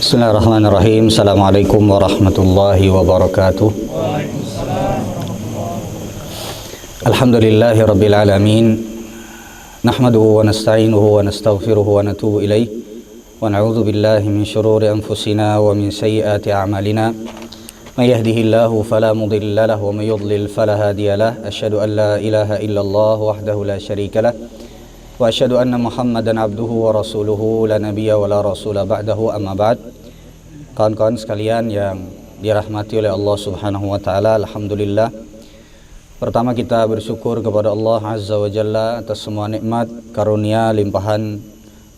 Bismillahirrahmanirrahim. Assalamualaikum warahmatullahi wabarakatuh. Alhamdulillahi rabbil alamin. Nahmaduhu wa nasta'inuhu wa nastaghfiruhu wa natubu ilaih. Wa na'udzu billahi min syururi anfusina wa min sayyiati a'malina. May yahdihillahu fala mudilla lahu wa may yudlil fala hadiya lahu. Asyhadu an la ilaha illallah wahdahu la syarika lahu. Wa asyhadu anna Muhammadan abduhu wa rasuluhu la nabiyya wa la rasula ba'dahu, amma ba'd. Kawan-kawan sekalian yang dirahmati oleh Allah Subhanahu wa taala, alhamdulillah. Pertama kita bersyukur kepada Allah Azza wa Jalla atas semua nikmat, karunia, limpahan,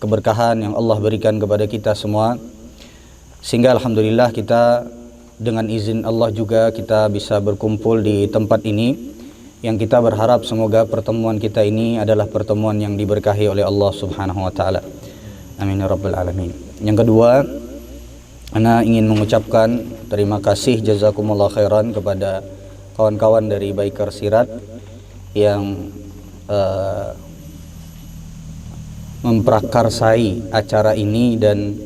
keberkahan yang Allah berikan kepada kita semua. Sehingga alhamdulillah kita dengan izin Allah juga kita bisa berkumpul di tempat ini, yang kita berharap semoga pertemuan kita ini adalah pertemuan yang diberkahi oleh Allah Subhanahu wa taala. Amin ya rabbal alamin. Yang kedua, ana ingin mengucapkan terima kasih jazakumullah khairan kepada kawan-kawan dari Baikar Sirat yang memprakarsai acara ini dan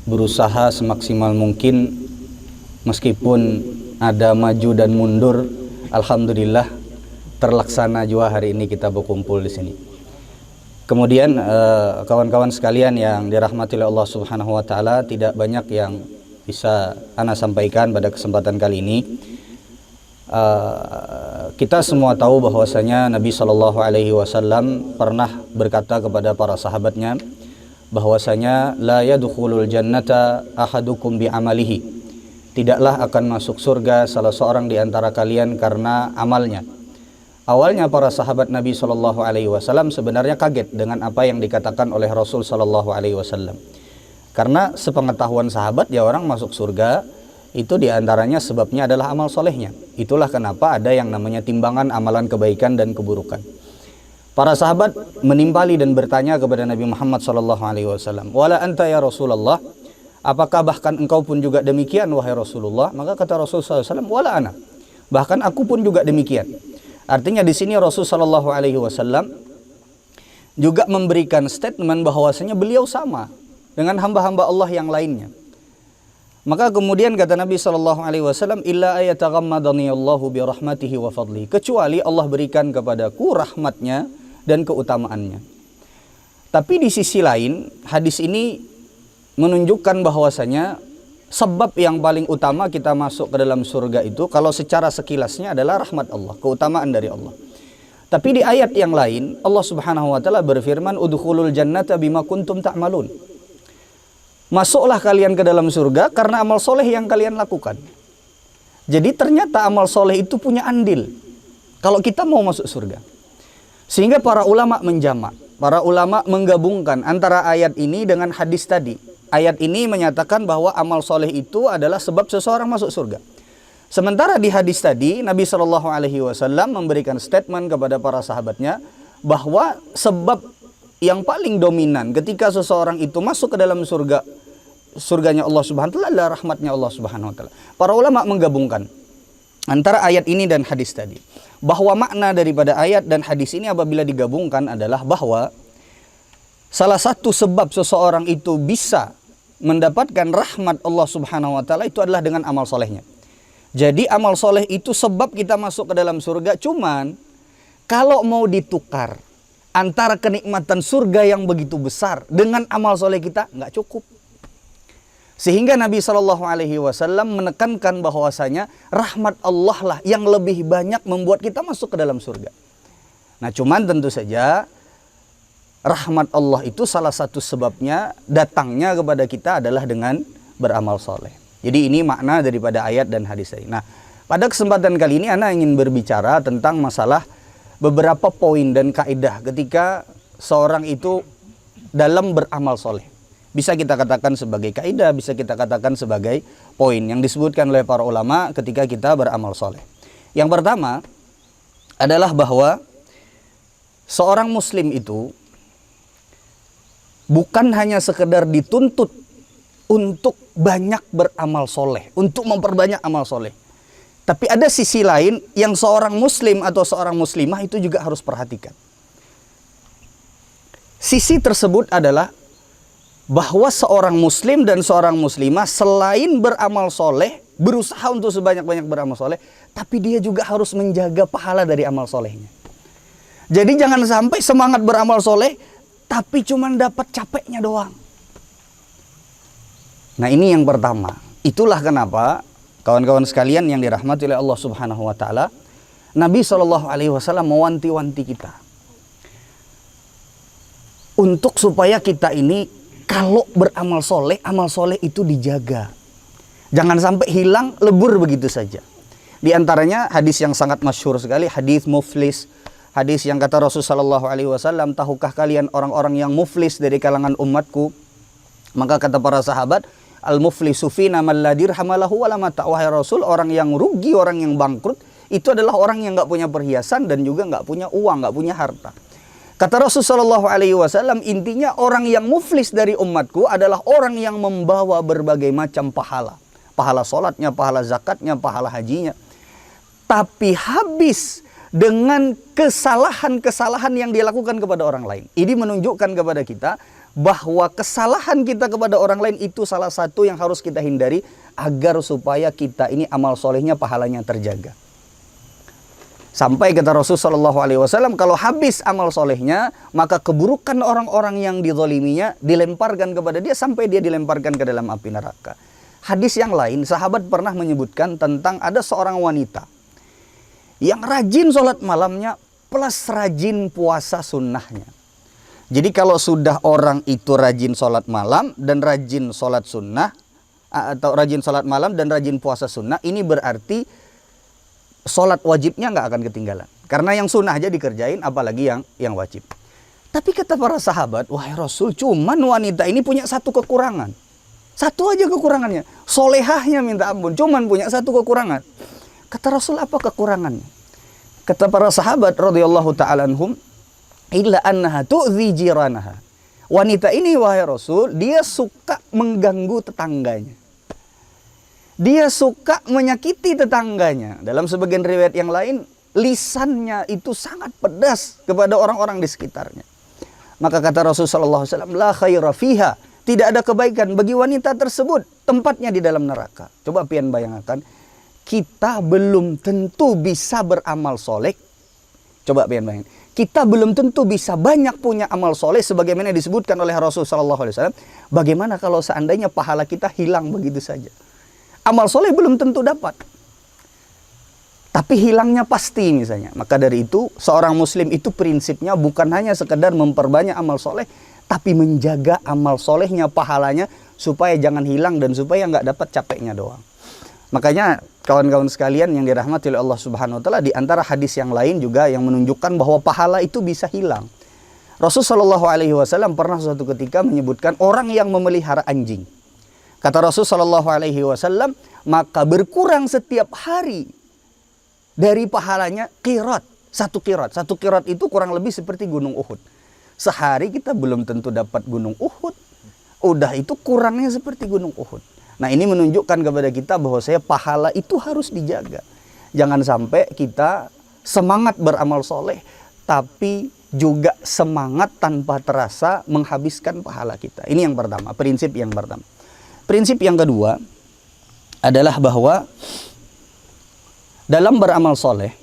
berusaha semaksimal mungkin meskipun ada maju dan mundur. Alhamdulillah terlaksana juga hari ini kita berkumpul di sini. Kemudian kawan-kawan sekalian yang dirahmati oleh Allah Subhanahu wa taala, tidak banyak yang bisa ana sampaikan pada kesempatan kali ini. Kita semua tahu bahwasanya Nabi Shallallahu alaihi wasallam pernah berkata kepada para sahabatnya bahwasanya la yadkhulul jannata ahadukum bi amalihi. Tidaklah akan masuk surga salah seorang di antara kalian karena amalnya. Awalnya para sahabat Nabi Shallallahu alaihi wasallam sebenarnya kaget dengan apa yang dikatakan oleh Rasul Shallallahu alaihi wasallam. Karena sepengetahuan sahabat, ya orang masuk surga itu diantaranya sebabnya adalah amal solehnya. Itulah kenapa ada yang namanya timbangan amalan kebaikan dan keburukan. Para sahabat menimpali dan bertanya kepada Nabi Muhammad Shallallahu alaihi wasallam, "Wala anta ya Rasulullah? Apakah bahkan engkau pun juga demikian wahai Rasulullah?" Maka kata Rasul sallallahu alaihi wasallam, "Wala ana." Bahkan aku pun juga demikian. Artinya di sini Rasul sallallahu alaihi wasallam juga memberikan statement bahwasanya beliau sama dengan hamba-hamba Allah yang lainnya. Maka kemudian kata Nabi sallallahu alaihi wasallam, "Illa ayataghammadani Allahu bi rahmatihi wa fadlihi." Kecuali Allah berikan kepadaku rahmatnya dan keutamaannya. Tapi di sisi lain, hadis ini menunjukkan bahwasanya sebab yang paling utama kita masuk ke dalam surga itu, kalau secara sekilasnya, adalah rahmat Allah, keutamaan dari Allah. Tapi di ayat yang lain Allah Subhanahu wa taala berfirman, "Udkhulul jannata bima kuntum ta'malun." Masuklah kalian ke dalam surga karena amal soleh yang kalian lakukan. Jadi ternyata amal soleh itu punya andil kalau kita mau masuk surga. Sehingga para ulama menjamak, para ulama menggabungkan antara ayat ini dengan hadis tadi. Ayat ini menyatakan bahwa amal soleh itu adalah sebab seseorang masuk surga. Sementara di hadis tadi Nabi Shallallahu alaihi wasallam memberikan statement kepada para sahabatnya bahwa sebab yang paling dominan ketika seseorang itu masuk ke dalam surganya Allah Subhanahu wa taala adalah rahmatnya Allah Subhanahu wa taala. Para ulama menggabungkan antara ayat ini dan hadis tadi, bahwa makna daripada ayat dan hadis ini apabila digabungkan adalah bahwa salah satu sebab seseorang itu bisa mendapatkan rahmat Allah Subhanahu wa taala itu adalah dengan amal solehnya. Jadi amal soleh itu sebab kita masuk ke dalam surga. Cuman kalau mau ditukar antara kenikmatan surga yang begitu besar dengan amal soleh kita, nggak cukup. Sehingga Nabi Shallallahu alaihi wasallam menekankan bahwasanya rahmat Allah lah yang lebih banyak membuat kita masuk ke dalam surga. Nah, cuman tentu saja rahmat Allah itu salah satu sebabnya datangnya kepada kita adalah dengan beramal soleh. Jadi ini makna daripada ayat dan hadis ini. Nah, pada kesempatan kali ini ana ingin berbicara tentang masalah beberapa poin dan kaidah ketika seorang itu dalam beramal soleh. Bisa kita katakan sebagai kaidah, bisa kita katakan sebagai poin yang disebutkan oleh para ulama ketika kita beramal soleh. Yang pertama adalah bahwa seorang muslim itu bukan hanya sekedar dituntut untuk banyak beramal soleh, untuk memperbanyak amal soleh. Tapi ada sisi lain yang seorang muslim atau seorang muslimah itu juga harus perhatikan. Sisi tersebut adalah bahwa seorang muslim dan seorang muslimah selain beramal soleh, berusaha untuk sebanyak-banyak beramal soleh, tapi dia juga harus menjaga pahala dari amal solehnya. Jadi jangan sampai semangat beramal soleh, tapi cuma dapat capeknya doang. Nah, ini yang pertama. Itulah kenapa kawan-kawan sekalian yang dirahmati oleh Allah Subhanahu wa taala, Nabi SAW mewanti-wanti kita untuk supaya kita ini kalau beramal soleh, amal soleh itu dijaga. Jangan sampai hilang, lebur begitu saja. Di antaranya hadis yang sangat masyhur sekali, hadis muflis. Hadis yang kata Rasulullah SAW, tahukah kalian orang-orang yang muflis dari kalangan umatku? Maka kata para sahabat, al-muflisu fina man la dirham lahu wa la mata'. Wahai Rasul, orang yang rugi, orang yang bangkrut, itu adalah orang yang nggak punya perhiasan dan juga nggak punya uang, nggak punya harta. Kata Rasulullah SAW, intinya orang yang muflis dari umatku adalah orang yang membawa berbagai macam pahala. Pahala sholatnya, pahala zakatnya, pahala hajinya. Tapi habis dengan kesalahan-kesalahan yang dia lakukan kepada orang lain. Ini menunjukkan kepada kita bahwa kesalahan kita kepada orang lain itu salah satu yang harus kita hindari agar supaya kita ini amal solehnya, pahalanya terjaga. Sampai kata Rasulullah SAW, kalau habis amal solehnya, maka keburukan orang-orang yang dizaliminya dilemparkan kepada dia sampai dia dilemparkan ke dalam api neraka. Hadis yang lain, sahabat pernah menyebutkan tentang ada seorang wanita yang rajin sholat malamnya plus rajin puasa sunnahnya. Jadi kalau sudah orang itu rajin sholat malam dan rajin sholat sunnah, atau rajin sholat malam dan rajin puasa sunnah, ini berarti sholat wajibnya nggak akan ketinggalan. Karena yang sunnah aja dikerjain, apalagi yang wajib. Tapi kata para sahabat, wahai Rasul, cuman wanita ini punya satu kekurangan. Satu aja kekurangannya. Solehahnya minta ampun, cuman punya satu kekurangan. Kata Rasul, apa kekurangannya? Kata para sahabat radhiyallahu ta'ala anhum, illa annaha tu'dhi jiranaha. Wanita ini, wahai Rasul, dia suka mengganggu tetangganya. Dia suka menyakiti tetangganya. Dalam sebagian riwayat yang lain, lisannya itu sangat pedas kepada orang-orang di sekitarnya. Maka kata Rasulullah SAW, la khaira fiha. Tidak ada kebaikan bagi wanita tersebut. Tempatnya di dalam neraka. Coba pian bayangkan, kita belum tentu bisa beramal soleh. Coba pian bayangkan, kita belum tentu bisa banyak punya amal soleh sebagaimana disebutkan oleh Rasulullah SAW. Bagaimana kalau seandainya pahala kita hilang begitu saja? Amal soleh belum tentu dapat, tapi hilangnya pasti misalnya. Maka dari itu seorang muslim itu prinsipnya bukan hanya sekedar memperbanyak amal soleh, tapi menjaga amal solehnya, pahalanya, supaya jangan hilang dan supaya nggak dapat capeknya doang. Makanya kawan-kawan sekalian yang dirahmati oleh Allah Subhanahu wa taala, di antara hadis yang lain juga yang menunjukkan bahwa pahala itu bisa hilang. Rasulullah SAW pernah suatu ketika menyebutkan orang yang memelihara anjing. Kata Rasulullah SAW, maka berkurang setiap hari dari pahalanya qirat. Satu qirat itu kurang lebih seperti gunung Uhud. Sehari kita belum tentu dapat gunung Uhud. Udah itu kurangnya seperti gunung Uhud. Nah, ini menunjukkan kepada kita bahwa pahala itu harus dijaga. Jangan sampai kita semangat beramal soleh, tapi juga semangat tanpa terasa menghabiskan pahala kita. Ini yang pertama, prinsip yang pertama. Prinsip yang kedua adalah bahwa dalam beramal soleh,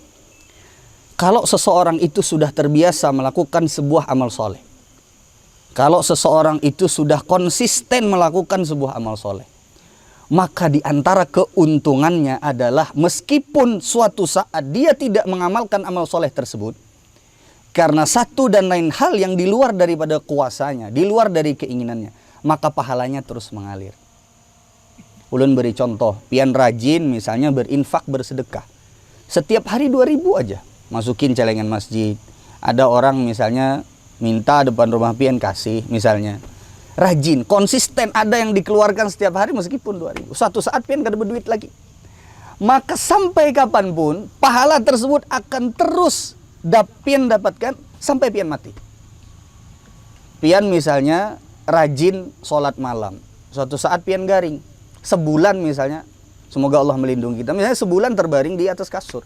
kalau seseorang itu sudah terbiasa melakukan sebuah amal soleh, kalau seseorang itu sudah konsisten melakukan sebuah amal soleh, maka di antara keuntungannya adalah meskipun suatu saat dia tidak mengamalkan amal soleh tersebut, karena satu dan lain hal yang di luar daripada kuasanya, di luar dari keinginannya, maka pahalanya terus mengalir. Ulun beri contoh, pian rajin misalnya berinfak, bersedekah. Setiap hari 2.000 aja, masukin celengan masjid. Ada orang misalnya minta depan rumah pian kasih misalnya. Rajin, konsisten, ada yang dikeluarkan setiap hari meskipun 2.000. Suatu saat pian gak ada duit lagi. Maka sampai kapanpun pahala tersebut akan terus pian dapatkan sampai pian mati. Pian misalnya rajin sholat malam. Suatu saat pian garing. Sebulan misalnya, semoga Allah melindungi kita, misalnya sebulan terbaring di atas kasur,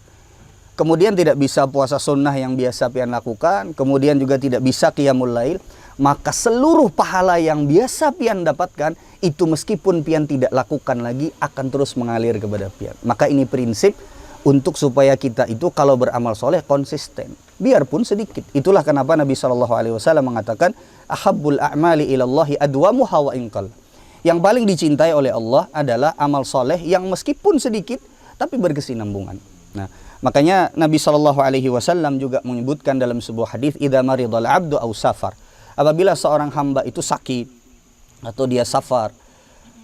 kemudian tidak bisa puasa sunnah yang biasa pian lakukan, kemudian juga tidak bisa qiyamul lail, maka seluruh pahala yang biasa pian dapatkan itu meskipun pian tidak lakukan lagi akan terus mengalir kepada pian. Maka ini prinsip untuk supaya kita itu kalau beramal soleh konsisten, biarpun sedikit. Itulah kenapa Nabi SAW mengatakan ahabbul a'mali ilallahi adwamuha wa inqal. Yang paling dicintai oleh Allah adalah amal soleh yang meskipun sedikit tapi berkesinambungan. Nah, makanya Nabi SAW juga menyebutkan dalam sebuah hadis, idza maridal abdu aw safar. Apabila seorang hamba itu sakit atau dia safar,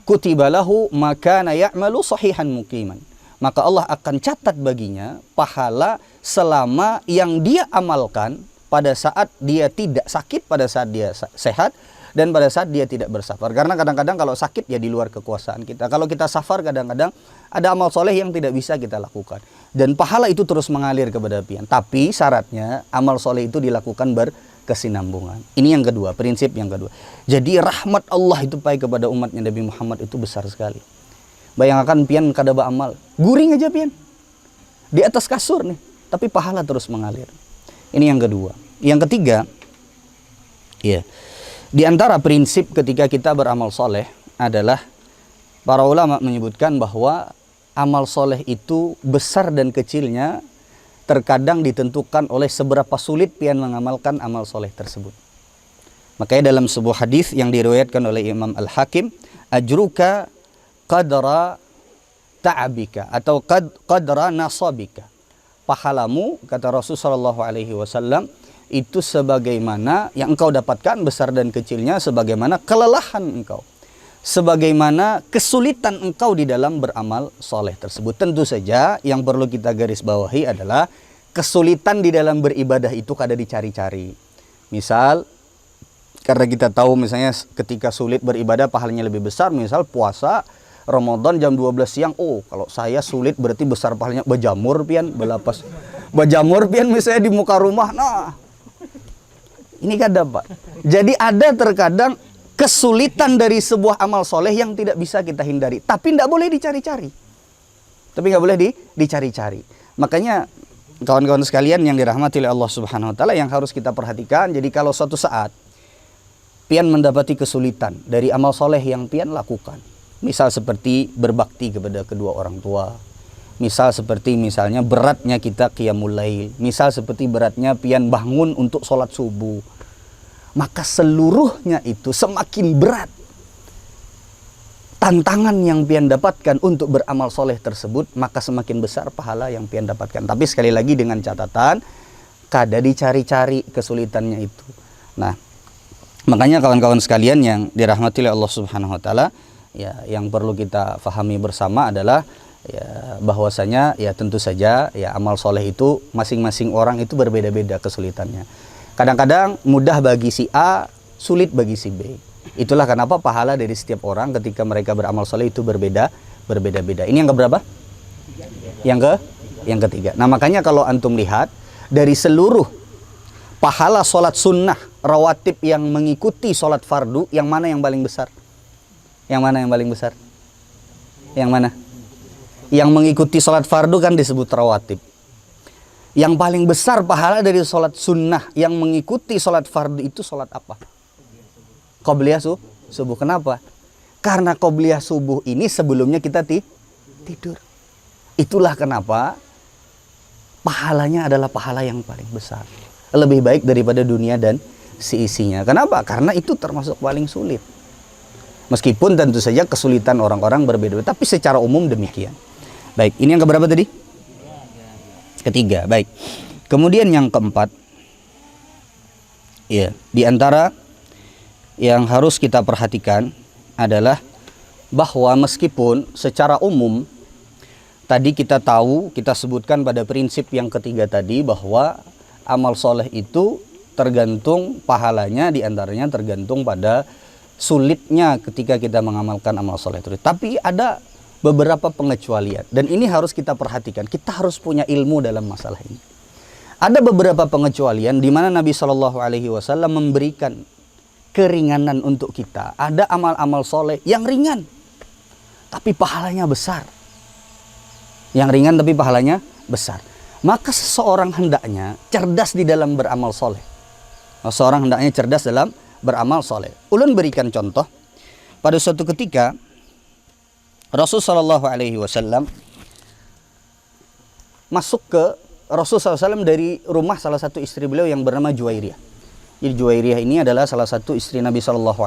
kutiba lahu makana ya'malu sahihan muqiman. Maka Allah akan catat baginya pahala selama yang dia amalkan pada saat dia tidak sakit, pada saat dia sehat, dan pada saat dia tidak bersafar. Karena kadang-kadang kalau sakit ya di luar kekuasaan kita. Kalau kita safar kadang-kadang ada amal soleh yang tidak bisa kita lakukan. Dan pahala itu terus mengalir kepada pian. Tapi syaratnya amal soleh itu dilakukan berkesinambungan. Ini yang kedua, prinsip yang kedua. Jadi rahmat Allah itu baik kepada umatnya Nabi Muhammad itu besar sekali. Bayangkan pian kada beramal, guring aja pian. Di atas kasur nih, tapi pahala terus mengalir. Ini yang kedua. Yang ketiga, ya. Di antara prinsip ketika kita beramal soleh adalah para ulama menyebutkan bahwa amal soleh itu besar dan kecilnya terkadang ditentukan oleh seberapa sulit pian mengamalkan amal soleh tersebut. Makanya dalam sebuah hadis yang diriwayatkan oleh Imam Al-Hakim, ajruka qadra ta'abika atau qadra nasabika. Pahalamu, kata Rasulullah SAW, itu sebagaimana yang engkau dapatkan besar dan kecilnya, sebagaimana kelelahan engkau, sebagaimana kesulitan engkau di dalam beramal soleh tersebut. Tentu saja yang perlu kita garis bawahi adalah kesulitan di dalam beribadah itu kada dicari-cari. Misal, karena kita tahu misalnya ketika sulit beribadah pahalanya lebih besar, misal puasa Ramadan jam 12 siang, oh kalau saya sulit berarti besar pahalanya. Bajamur pian, belapas bajamur pian misalnya di muka rumah. Nah, ini kada Pak. Jadi ada terkadang kesulitan dari sebuah amal soleh yang tidak bisa kita hindari. Tapi tidak boleh dicari-cari. Dicari-cari. Makanya kawan-kawan sekalian yang dirahmati oleh Allah Subhanahu Wa Taala yang harus kita perhatikan. Jadi kalau suatu saat pian mendapati kesulitan dari amal soleh yang pian lakukan, misal seperti berbakti kepada kedua orang tua, misal seperti misalnya beratnya kita qiyamul lail, misal seperti beratnya pian bangun untuk sholat subuh, maka seluruhnya itu semakin berat tantangan yang pian dapatkan untuk beramal soleh tersebut, maka semakin besar pahala yang pian dapatkan. Tapi sekali lagi dengan catatan, kada dicari-cari kesulitannya itu. Nah, makanya kawan-kawan sekalian yang dirahmati oleh Allah Subhanahu Wa Taala, ya, yang perlu kita fahami bersama adalah ya, bahwasanya ya tentu saja ya amal soleh itu masing-masing orang itu berbeda-beda kesulitannya. Kadang-kadang mudah bagi si A, sulit bagi si B. Itulah kenapa pahala dari setiap orang ketika mereka beramal soleh itu berbeda-beda. Ini yang keberapa? Yang ketiga. Nah makanya kalau antum lihat dari seluruh pahala sholat sunnah rawatib yang mengikuti sholat fardu, yang mana yang paling besar? Yang mana yang paling besar? Yang mana? Yang mengikuti sholat fardu kan disebut rawatib. Yang paling besar pahala dari sholat sunnah yang mengikuti sholat fardu itu sholat apa? Qobliyah subuh. Kenapa? Karena qobliyah subuh ini sebelumnya kita tidur. Itulah kenapa pahalanya adalah pahala yang paling besar. Lebih baik daripada dunia dan seisinya. Kenapa? Karena itu termasuk paling sulit. Meskipun tentu saja kesulitan orang-orang berbeda, tapi secara umum demikian. Baik, ini yang keberapa tadi? Ketiga, baik. Kemudian yang keempat, ya, di antara yang harus kita perhatikan adalah bahwa meskipun secara umum tadi kita tahu, kita sebutkan pada prinsip yang ketiga tadi bahwa amal soleh itu tergantung pahalanya, di antaranya tergantung pada sulitnya ketika kita mengamalkan amal soleh itu. Tapi ada beberapa pengecualian dan ini harus kita perhatikan. Kita harus punya ilmu dalam masalah ini. Ada beberapa pengecualian di mana Nabi SAW memberikan keringanan untuk kita. Ada amal-amal soleh yang ringan tapi pahalanya besar. Yang ringan tapi pahalanya besar. Maka seseorang hendaknya cerdas di dalam beramal soleh. Seseorang hendaknya cerdas dalam beramal soleh. Ulun berikan contoh. Pada suatu ketika Rasulullah SAW masuk ke Rasulullah SAW dari rumah salah satu istri beliau yang bernama Juwairiyah. Jadi Juwairiyah ini adalah salah satu istri Nabi SAW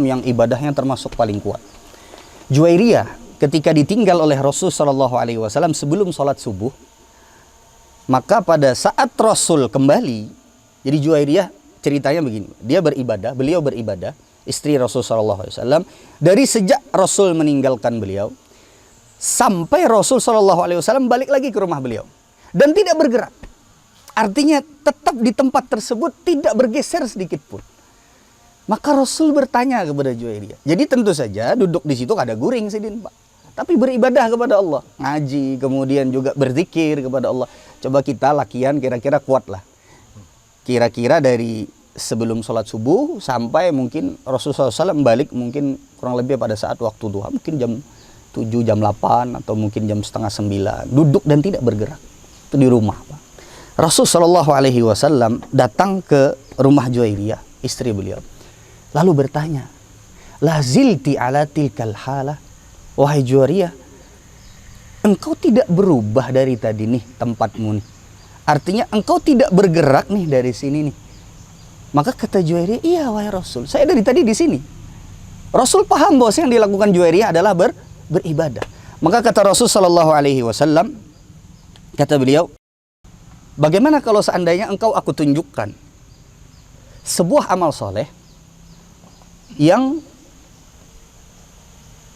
yang ibadahnya termasuk paling kuat. Juwairiyah ketika ditinggal oleh Rasul SAW sebelum sholat subuh, maka pada saat Rasul kembali, jadi Juwairiyah ceritanya begini, beliau beribadah, istri Rasul SAW, dari sejak Rasul meninggalkan beliau sampai Rasul SAW balik lagi ke rumah beliau dan tidak bergerak. Artinya tetap di tempat tersebut, tidak bergeser sedikit pun. Maka Rasul bertanya kepada Juwairiyah. Jadi tentu saja duduk di situ ada guring sidin, Pak. Tapi beribadah kepada Allah, ngaji, kemudian juga berzikir kepada Allah. Coba kita lakian kira-kira kuat lah. Kira-kira dari sebelum sholat subuh sampai mungkin Rasulullah SAW balik mungkin kurang lebih pada saat waktu duha, mungkin jam 7, jam 8 atau mungkin jam setengah 9. Duduk dan tidak bergerak. Itu di rumah, Pak. Rasulullah SAW datang ke rumah Juwairiyah, istri beliau. Lalu bertanya, la zilti ala tilkal hala, wahai Juwairiyah, engkau tidak berubah dari tadi nih tempatmu nih. Artinya engkau tidak bergerak nih dari sini nih. Maka kata Juwairiyah, iya wahai Rasul, saya dari tadi di sini. Rasul paham bahwa yang dilakukan Juwairiyah adalah beribadah. Maka kata Rasul SAW, kata beliau, bagaimana kalau seandainya engkau aku tunjukkan sebuah amal soleh yang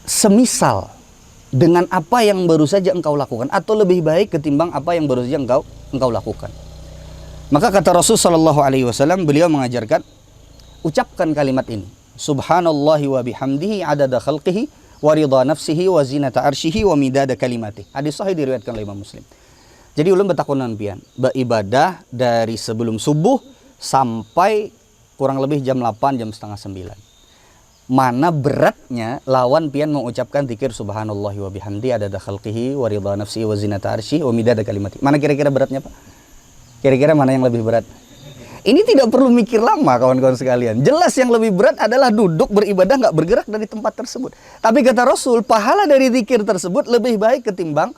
semisal dengan apa yang baru saja engkau lakukan, atau lebih baik ketimbang apa yang baru saja engkau lakukan. Maka kata Rasul SAW, beliau mengajarkan, ucapkan kalimat ini, subhanallahi wa bihamdihi adada khalqihi wa ridha nafsihi wa zinata arshihi wa midada kalimati. Hadis sahih diriwayatkan oleh Imam Muslim. Jadi ulun betakunan pian beribadah dari sebelum subuh sampai kurang lebih jam 8, jam setengah 9. Mana beratnya lawan pian mengucapkan zikir subhanallahi wa bihamdi adada khalqihi wa ridha nafsihi wa zinata arsyihi wa midada kalimati. Mana kira-kira beratnya, Pak? Kira-kira mana yang lebih berat? Ini tidak perlu mikir lama, kawan-kawan sekalian. Jelas yang lebih berat adalah duduk beribadah nggak bergerak dari tempat tersebut. Tapi kata Rasul, pahala dari zikir tersebut lebih baik ketimbang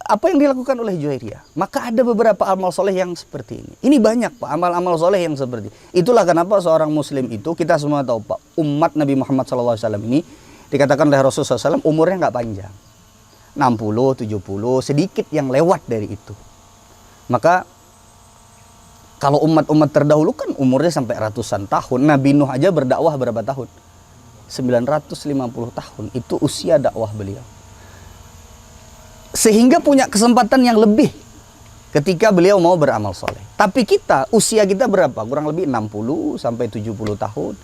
apa yang dilakukan oleh Juwairiyah. Maka ada beberapa amal soleh yang seperti ini. Ini banyak, Pak, amal-amal soleh yang seperti ini. Itulah kenapa seorang muslim itu, kita semua tahu, Pak, umat Nabi Muhammad SAW ini dikatakan oleh Rasulullah SAW umurnya nggak panjang, 60, 70, sedikit yang lewat dari itu. Maka kalau umat-umat terdahulu kan umurnya sampai ratusan tahun. Nabi Nuh aja berdakwah berapa tahun? 950 tahun. Itu usia dakwah beliau. Sehingga punya kesempatan yang lebih ketika beliau mau beramal soleh. Tapi kita, usia kita berapa? Kurang lebih 60 sampai 70 tahun.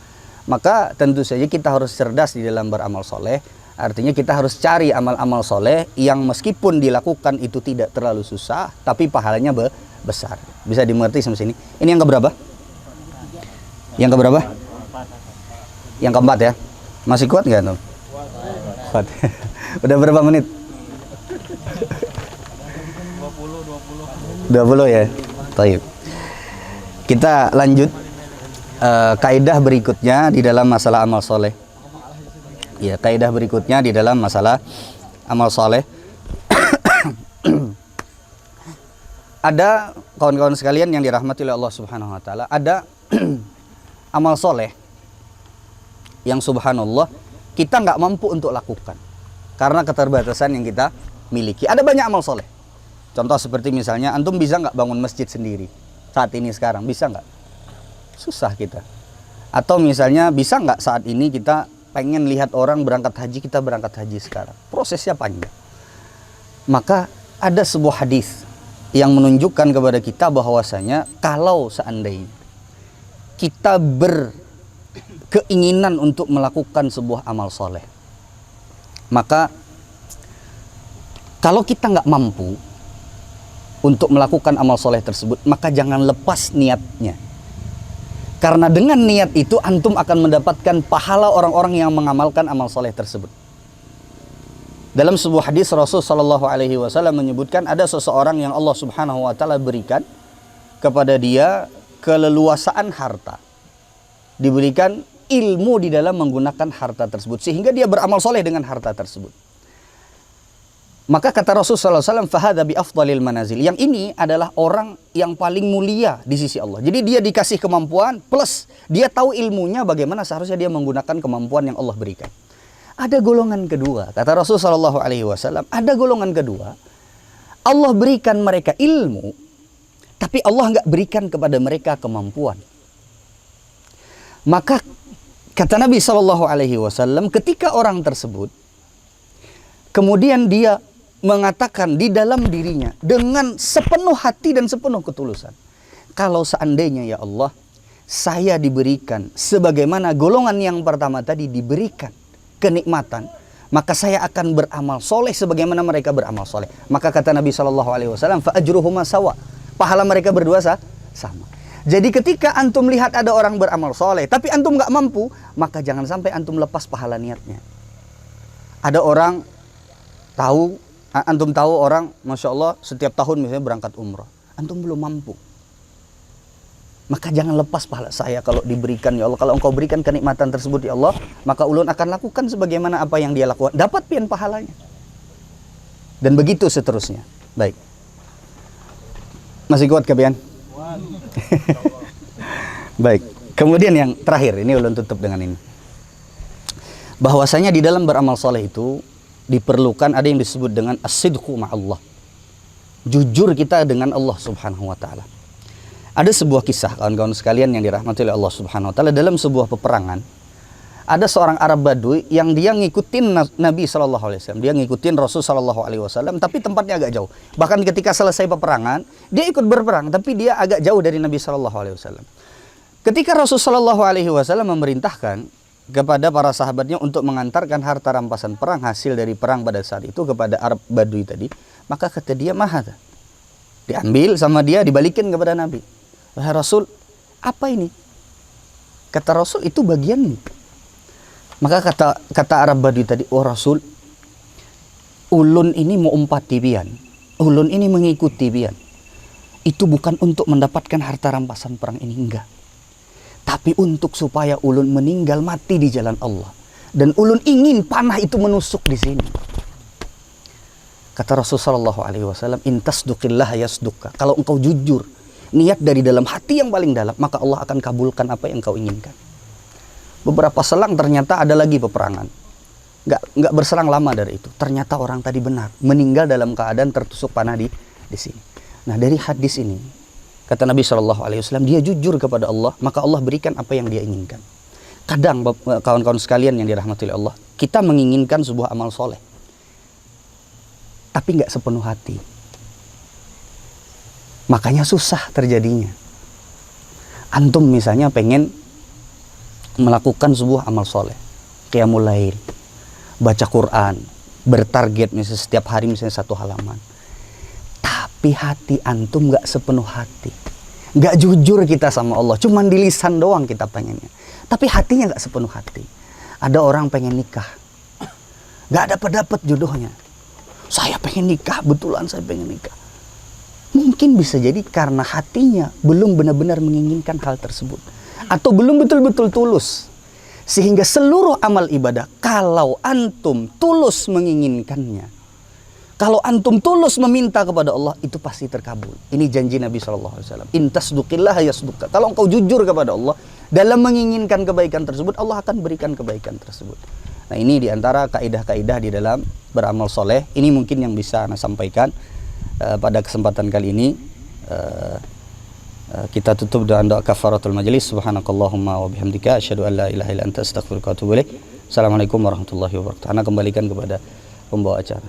Maka tentu saja kita harus cerdas di dalam beramal soleh. Artinya kita harus cari amal-amal soleh yang meskipun dilakukan itu tidak terlalu susah, tapi pahalanya besar. Bisa dimengerti sampai sini. Ini yang keberapa? Yang keberapa? Yang keempat ya. Masih kuat nggak tuh? Kuat. Udah berapa menit? 20 ya. Baik. Kita lanjut kaidah berikutnya di dalam masalah amal soleh. Ya, kaidah berikutnya di dalam masalah amal soleh. Ada kawan-kawan sekalian yang dirahmati oleh Allah Subhanahu Wa Taala. Ada amal soleh yang subhanallah kita nggak mampu untuk lakukan karena keterbatasan yang kita miliki. Ada banyak amal soleh. Contoh seperti misalnya, antum bisa nggak bangun masjid sendiri saat ini sekarang? Bisa nggak? Susah kita. Atau misalnya bisa nggak saat ini kita pengen lihat orang berangkat haji, kita berangkat haji sekarang? Prosesnya panjang. Maka ada sebuah hadis yang menunjukkan kepada kita bahwasanya kalau seandainya kita berkeinginan untuk melakukan sebuah amal soleh, maka kalau kita nggak mampu untuk melakukan amal soleh tersebut, maka jangan lepas niatnya. Karena dengan niat itu antum akan mendapatkan pahala orang-orang yang mengamalkan amal soleh tersebut. Dalam sebuah hadis Rasul Shallallahu Alaihi Wasallam menyebutkan ada seseorang yang Allah Subhanahu Wa Taala berikan kepada dia keleluasaan harta diberikan ilmu di dalam menggunakan harta tersebut, sehingga dia beramal soleh dengan harta tersebut. Maka kata Rasulullah SAW, fahadha bi afdalil manazil. Yang ini adalah orang yang paling mulia di sisi Allah. Jadi dia dikasih kemampuan, plus dia tahu ilmunya bagaimana seharusnya dia menggunakan kemampuan yang Allah berikan. Ada golongan kedua, kata Rasulullah SAW, ada golongan kedua, Allah berikan mereka ilmu, tapi Allah nggak berikan kepada mereka kemampuan. Maka kata Nabi SAW, ketika orang tersebut kemudian dia mengatakan di dalam dirinya dengan sepenuh hati dan sepenuh ketulusan, kalau seandainya ya Allah, saya diberikan sebagaimana golongan yang pertama tadi diberikan kenikmatan, maka saya akan beramal soleh sebagaimana mereka beramal soleh. Maka kata Nabi SAW, fa ajruhuma sawa, pahala mereka berdua sama. Jadi ketika antum lihat ada orang beramal soleh tapi antum nggak mampu, maka jangan sampai antum lepas pahala niatnya. Ada orang antum tahu orang, Masya Allah, setiap tahun misalnya berangkat umrah, antum belum mampu, maka jangan lepas pahala. Saya kalau diberikan ya Allah, kalau engkau berikan kenikmatan tersebut ya Allah, maka ulun akan lakukan sebagaimana apa yang dia lakukan, dapat pian pahalanya. Dan begitu seterusnya. Baik, masih kuat kebian? Baik, kemudian yang terakhir, ini ulun tutup dengan ini, bahwasanya di dalam beramal soleh itu diperlukan ada yang disebut dengan as-sidqu ma'allah, jujur kita dengan Allah Subhanahu wa taala. Ada sebuah kisah kawan-kawan sekalian yang dirahmati oleh Allah Subhanahu wa taala, dalam sebuah peperangan ada seorang Arab Badui yang dia ngikutin Nabi sallallahu alaihi wasallam, dia ngikutin Rasul sallallahu alaihi wasallam, tapi tempatnya agak jauh. Bahkan ketika selesai peperangan, dia ikut berperang tapi dia agak jauh dari Nabi sallallahu alaihi wasallam. Ketika Rasul sallallahu alaihi wasallam memerintahkan kepada para sahabatnya untuk mengantarkan harta rampasan perang hasil dari perang pada saat itu kepada Arab Badui tadi, maka kata dia, mahadha, diambil sama dia, dibalikin kepada Nabi. Wahai Rasul, apa ini? Kata Rasul, itu bagianmu. Maka kata Arab Badui tadi, oh Rasul, ulun ini mau umpati pian, ulun ini mengikuti pian, itu bukan untuk mendapatkan harta rampasan perang ini, enggak, tapi untuk supaya ulun meninggal mati di jalan Allah, dan ulun ingin panah itu menusuk di sini. Kata Rasulullah SAW, intasduqillah yasduqka, kalau engkau jujur niat dari dalam hati yang paling dalam, maka Allah akan kabulkan apa yang engkau inginkan. Beberapa selang ternyata ada lagi peperangan, nggak berselang lama dari itu, ternyata orang tadi benar meninggal dalam keadaan tertusuk panah di sini. Nah, dari hadis ini kata Nabi SAW, dia jujur kepada Allah, maka Allah berikan apa yang dia inginkan. Kadang kawan-kawan sekalian yang dirahmati oleh Allah, kita menginginkan sebuah amal soleh, tapi nggak sepenuh hati. Makanya susah terjadinya. Antum misalnya pengen melakukan sebuah amal soleh, qiyamul lail, baca Quran, bertarget misalnya setiap hari misalnya 1 halaman. Tapi hati antum nggak sepenuh hati, nggak jujur kita sama Allah, cuman di lisan doang kita pengennya, tapi hatinya nggak sepenuh hati. Ada orang pengen nikah, nggak dapat jodohnya. Saya pengen nikah, betulan saya pengen nikah. Mungkin bisa jadi karena hatinya belum benar-benar menginginkan hal tersebut, atau belum betul-betul tulus, sehingga seluruh amal ibadah kalau antum tulus menginginkannya, kalau antum tulus meminta kepada Allah, itu pasti terkabul. Ini janji Nabi SAW. Intasduqillah yasduqka. Kalau engkau jujur kepada Allah dalam menginginkan kebaikan tersebut, Allah akan berikan kebaikan tersebut. Nah, ini diantara kaidah-kaidah di dalam beramal soleh. Ini mungkin yang bisa Anda sampaikan pada kesempatan kali ini. Kita tutup dengan doa kafaratul majlis. Subhanakallahumma wa bihamdika asyhadu an la ilaha illa anta astaghfiruka wa atubu ilaik. Assalamualaikum warahmatullahi wabarakatuh. Ana kembalikan kepada pembawa acara.